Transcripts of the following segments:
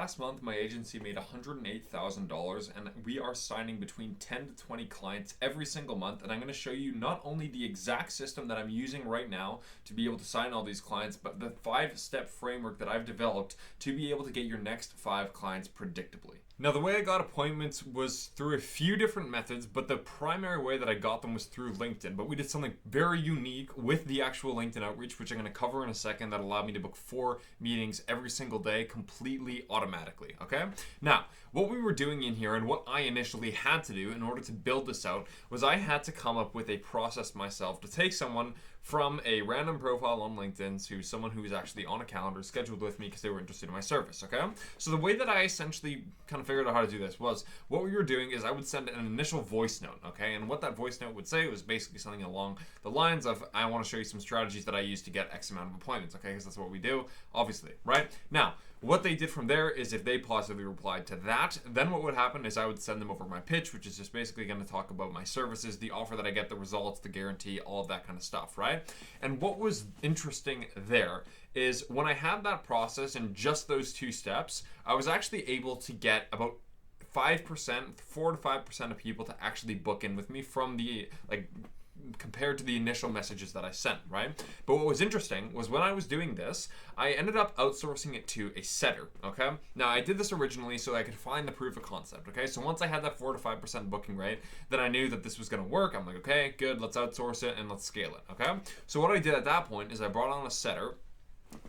last month, my agency made $108,000, and we are signing between 10 to 20 clients every single month. And I'm going to show you not only the exact system that I'm using right now to be able to sign all these clients, but the 5-step framework that I've developed to be able to get your next 5 clients predictably. Now, the way I got appointments was through a few different methods, but the primary way that I got them was through LinkedIn. But we did something very unique with the actual LinkedIn outreach, which I'm going to cover in a second, that allowed me to book 4 meetings every single day completely automatically, okay? Now, what we were doing in here and what I initially had to do in order to build this out was I had to come up with a process myself to take someone from a random profile on LinkedIn to someone who is actually on a calendar scheduled with me because they were interested in my service, okay? So the way that I essentially kind of figured out how to do this was, what we were doing is I would send an initial voice note, okay? And what that voice note would say was basically something along the lines of, I want to show you some strategies that I use to get X amount of appointments, okay? Because that's what we do, obviously, right? Now, what they did from there is if they positively replied to that, then what would happen is I would send them over my pitch, which is just basically going to talk about my services, the offer that I get, the results, the guarantee, all of that kind of stuff, right? And what was interesting there is when I had that process in just those 2 steps, I was actually able to get about 5%, 4 to 5% of people to actually book in with me from the, compared to the initial messages that I sent, right? But what was interesting was when I was doing this, I ended up outsourcing it to a setter, okay? Now, I did this originally so I could find the proof of concept, okay? So once I had that 4 to 5% booking rate, then I knew that this was gonna work. I'm like, okay, good, let's outsource it and let's scale it, okay? So what I did at that point is I brought on a setter.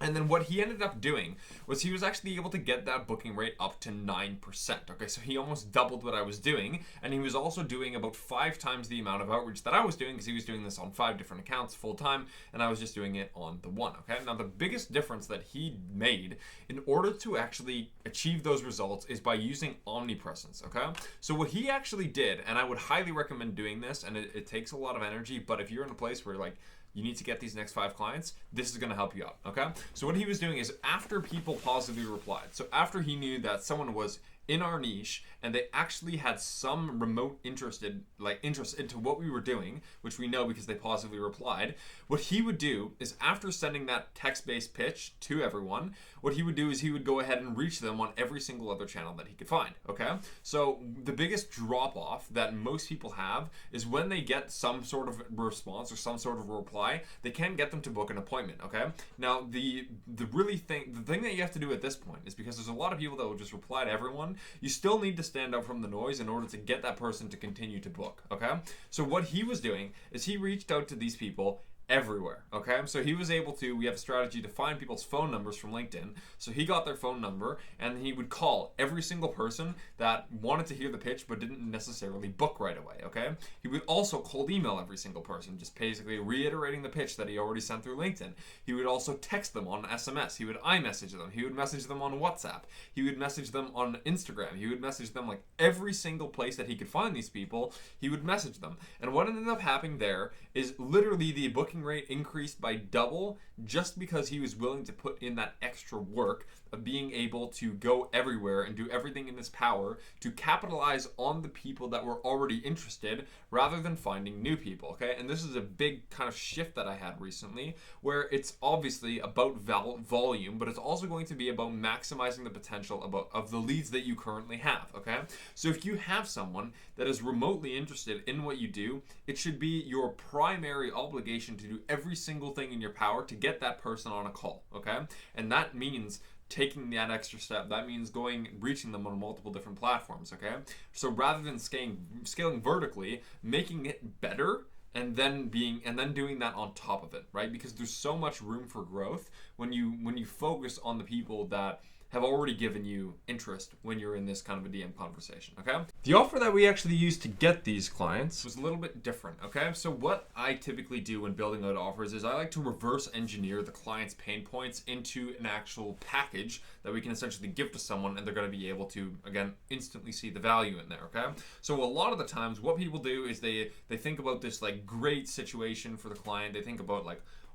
And then what he ended up doing was he was actually able to get that booking rate up to 9%. Okay, so he almost doubled what I was doing, and he was also doing about 5 times the amount of outreach that I was doing, because he was doing this on 5 different accounts full time, and I was just doing it on the one. Okay, now the biggest difference that he made in order to actually achieve those results is by using omnipresence. Okay, so what he actually did, and I would highly recommend doing this, and it takes a lot of energy, but if you're in a place where you need to get these next 5 clients, this is gonna help you out, okay? So what he was doing is after people positively replied, so after he knew that someone was in our niche and they actually had some remote interest into what we were doing, which we know because they positively replied, what he would do is after sending that text-based pitch to everyone, what he would do is he would go ahead and reach them on every single other channel that he could find, okay? So the biggest drop-off that most people have is when they get some sort of response or some sort of reply, they can't get them to book an appointment, okay? Now, the thing that you have to do at this point is, because there's a lot of people that will just reply to everyone, you still need to stand out from the noise in order to get that person to continue to book, okay? So what he was doing is he reached out to these people everywhere, okay? So he was able to, we have a strategy to find people's phone numbers from LinkedIn. So he got their phone number and he would call every single person that wanted to hear the pitch but didn't necessarily book right away, okay? He would also cold email every single person, just basically reiterating the pitch that he already sent through LinkedIn. He would also text them on SMS. He would iMessage them. He would message them on WhatsApp. He would message them on Instagram. He would message them every single place that he could find these people, he would message them. And what ended up happening there is literally the booking rate increased by double, just because he was willing to put in that extra work of being able to go everywhere and do everything in his power to capitalize on the people that were already interested rather than finding new people, okay? And this is a big kind of shift that I had recently, where it's obviously about volume, but it's also going to be about maximizing the potential of the leads that you currently have, okay? So if you have someone that is remotely interested in what you do, it should be your primary obligation to do every single thing in your power to get that person on a call, okay? And that means taking that extra step. That means reaching them on multiple different platforms, okay? So rather than scaling vertically, making it better and then doing that on top of it, right? Because there's so much room for growth when you focus on the people that have already given you interest when you're in this kind of a DM conversation, okay? The offer that we actually used to get these clients was a little bit different, okay? So what I typically do when building out offers is I like to reverse engineer the client's pain points into an actual package that we can essentially give to someone, and they're gonna be able to, again, instantly see the value in there, okay? So a lot of the times what people do is they think about this great situation for the client. They think about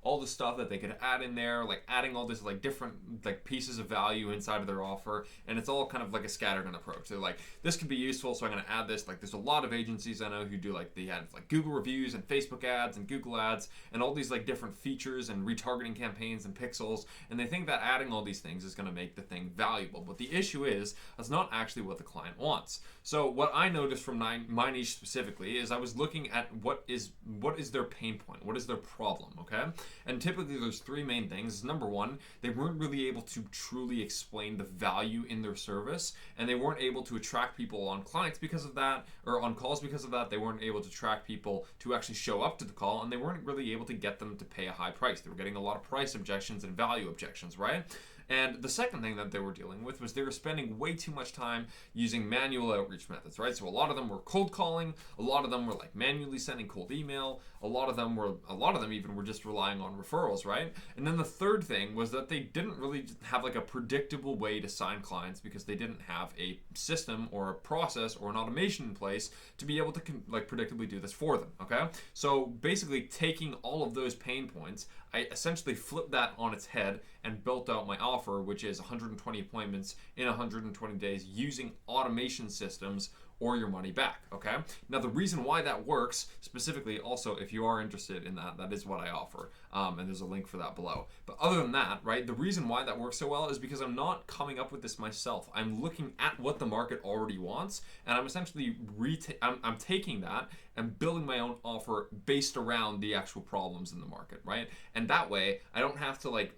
all the stuff that they could add in there, like adding all this like different like pieces of value inside of their offer, and it's all kind of like a scattergun approach. They're like, this could be useful, so I'm going to add this. Like, there's a lot of agencies I know who do like, they have like Google reviews and Facebook ads and Google ads and all these like different features and retargeting campaigns and pixels, and they think that adding all these things is going to make the thing valuable. But the issue is that's not actually what the client wants. So what I noticed from my niche specifically is I was looking at what is their pain point, what is their problem, okay? And typically there's three main things. Number one, they weren't really able to truly explain the value in their service, and they weren't able to attract people on clients because of that, or on calls because of that. They weren't able to attract people to actually show up to the call, and they weren't really able to get them to pay a high price. They were getting a lot of price objections and value objections, right? And the second thing that they were dealing with was they were spending way too much time using manual outreach methods, right? So a lot of them were cold calling, a lot of them were like manually sending cold email, a lot of them even were just relying on referrals, right? And then the third thing was that they didn't really have like a predictable way to sign clients because they didn't have a system or a process or an automation in place to be able to like predictably do this for them, okay? So basically taking all of those pain points, I essentially flipped that on its head and built out my offer, which is 120 appointments in 120 days using automation systems or your money back, okay? Now, the reason why that works, specifically, also, if you are interested in that, that is what I offer, and there's a link for that below. But other than that, right, the reason why that works so well is because I'm not coming up with this myself. I'm looking at what the market already wants, and I'm essentially I'm taking that and building my own offer based around the actual problems in the market, right? And that way, I don't have to, like,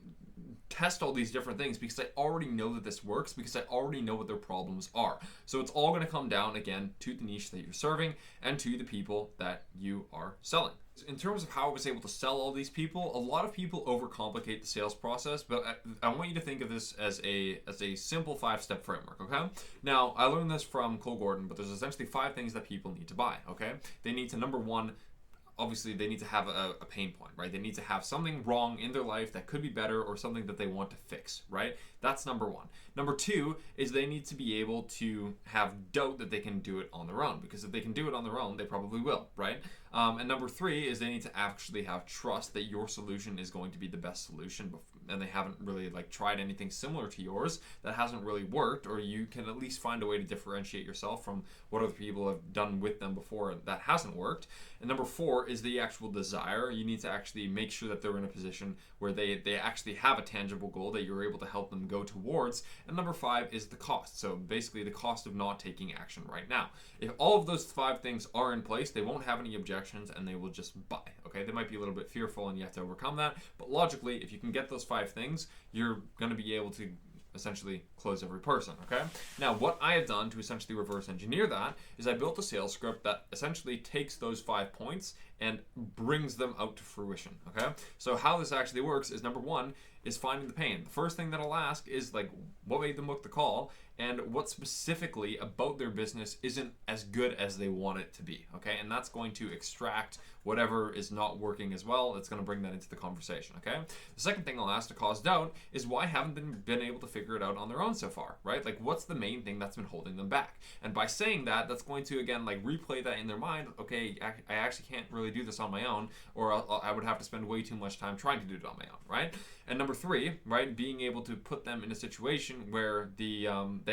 test all these different things because I already know that this works, because I already know what their problems are. So it's all going to come down again to the niche that you're serving and to the people that you are selling. In terms of how I was able to sell all these people, a lot of people overcomplicate the sales process, but I want you to think of this as a simple 5-step framework, okay? Now, I learned this from Cole Gordon, but there's essentially 5 things that people need to buy, okay? They need to, number one, obviously they need to have a pain point, right? They need to have something wrong in their life that could be better, or something that they want to fix, right? That's number one. Number two is they need to be able to have doubt that they can do it on their own, because if they can do it on their own, they probably will, right? And number three is they need to actually have trust that your solution is going to be the best solution, and they haven't really like tried anything similar to yours that hasn't really worked, or you can at least find a way to differentiate yourself from what other people have done with them before that hasn't worked. And number four is the actual desire. You need to actually make sure that they're in a position where they actually have a tangible goal that you're able to help them go towards. And number five is the cost. So basically the cost of not taking action right now. If all of those 5 things are in place, they won't have any objections and they will just buy, okay? They might be a little bit fearful and you have to overcome that, but logically, if you can get those 5 things, you're gonna be able to essentially close every person, okay? Now, what I have done to essentially reverse engineer that is I built a sales script that essentially takes those 5 points and brings them out to fruition, okay? So how this actually works is, number one, is finding the pain. The first thing that I'll ask is like, what made them book the call, and what specifically about their business isn't as good as they want it to be, okay? And that's going to extract whatever is not working as well. It's going to bring that into the conversation, okay? The second thing I'll ask to cause doubt is, why haven't they been able to figure it out on their own so far, right? Like, what's the main thing that's been holding them back? And by saying that, that's going to, again, like replay that in their mind. Okay, I actually can't really do this on my own, or I would have to spend way too much time trying to do it on my own, right? And number three, right, being able to put them in a situation where they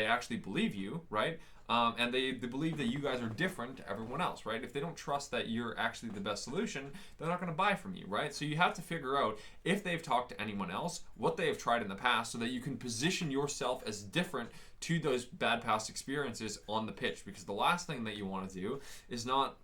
actually believe you, right? And they believe that you guys are different to everyone else, right? If they don't trust that you're actually the best solution, they're not going to buy from you, right? So you have to figure out if they've talked to anyone else, what they have tried in the past, so that you can position yourself as different to those bad past experiences on the pitch. Because the last thing that you want to do is not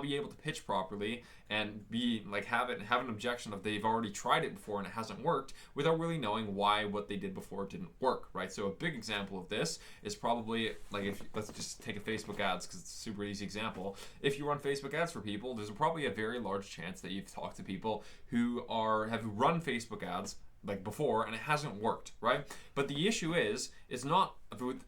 be able to pitch properly and be like have an objection of they've already tried it before and it hasn't worked, without really knowing why what they did before didn't work, right? So a big example of this is probably like, if let's just take a Facebook ads, because it's a super easy example. If you run Facebook ads for people, there's probably a very large chance that you've talked to people who have run Facebook ads like before and it hasn't worked, right? But the issue is not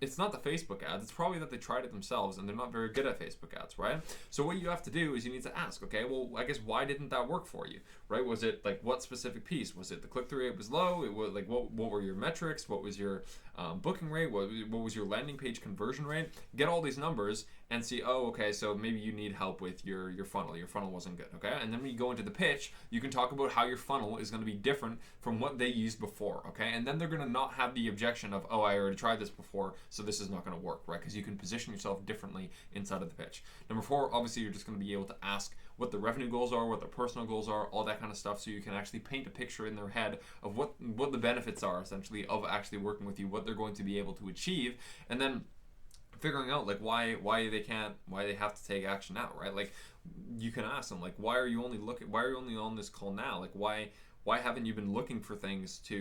it's not the Facebook ads. It's probably that they tried it themselves and they're not very good at Facebook ads, right? So what you have to do is you need to ask, okay, well, I guess why didn't that work for you, right? Was it like what specific piece? Was it the click-through rate was low? It was like what were your metrics? What was your booking rate? What was your landing page conversion rate? Get all these numbers and see, oh, okay, so maybe you need help with your funnel. Your funnel wasn't good, okay? And then when you go into the pitch, you can talk about how your funnel is going to be different from what they used before, okay? And then they're going to not have the objection of, oh, I already tried this before, so this is not going to work, right? Because you can position yourself differently inside of the pitch. Number 4, obviously, you're just going to be able to ask what the revenue goals are, what their personal goals are, all that kind of stuff, so you can actually paint a picture in their head of what the benefits are, essentially, of actually working with you, what they're going to be able to achieve, and then figuring out like why they have to take action now, right? Like you can ask them like, why are you only on this call now? Like why haven't you been looking for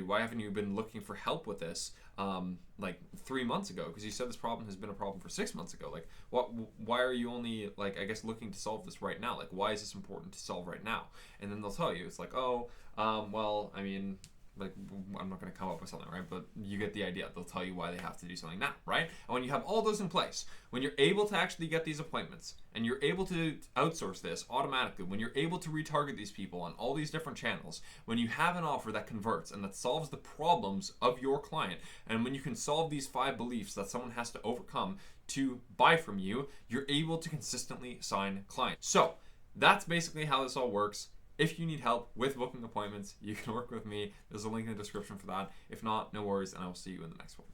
why haven't you been looking for help with this like 3 months ago? Because you said this problem has been a problem for 6 months ago. Like why are you only like, I guess, looking to solve this right now? Like why is this important to solve right now? And then they'll tell you, it's like, oh, well, I mean, like, I'm not going to come up with something, right? But you get the idea. They'll tell you why they have to do something now, right? And when you have all those in place, when you're able to actually get these appointments and you're able to outsource this automatically, when you're able to retarget these people on all these different channels, when you have an offer that converts and that solves the problems of your client, and when you can solve these 5 beliefs that someone has to overcome to buy from you, you're able to consistently sign clients. So that's basically how this all works. If you need help with booking appointments, you can work with me. There's a link in the description for that. If not, no worries, and I will see you in the next one.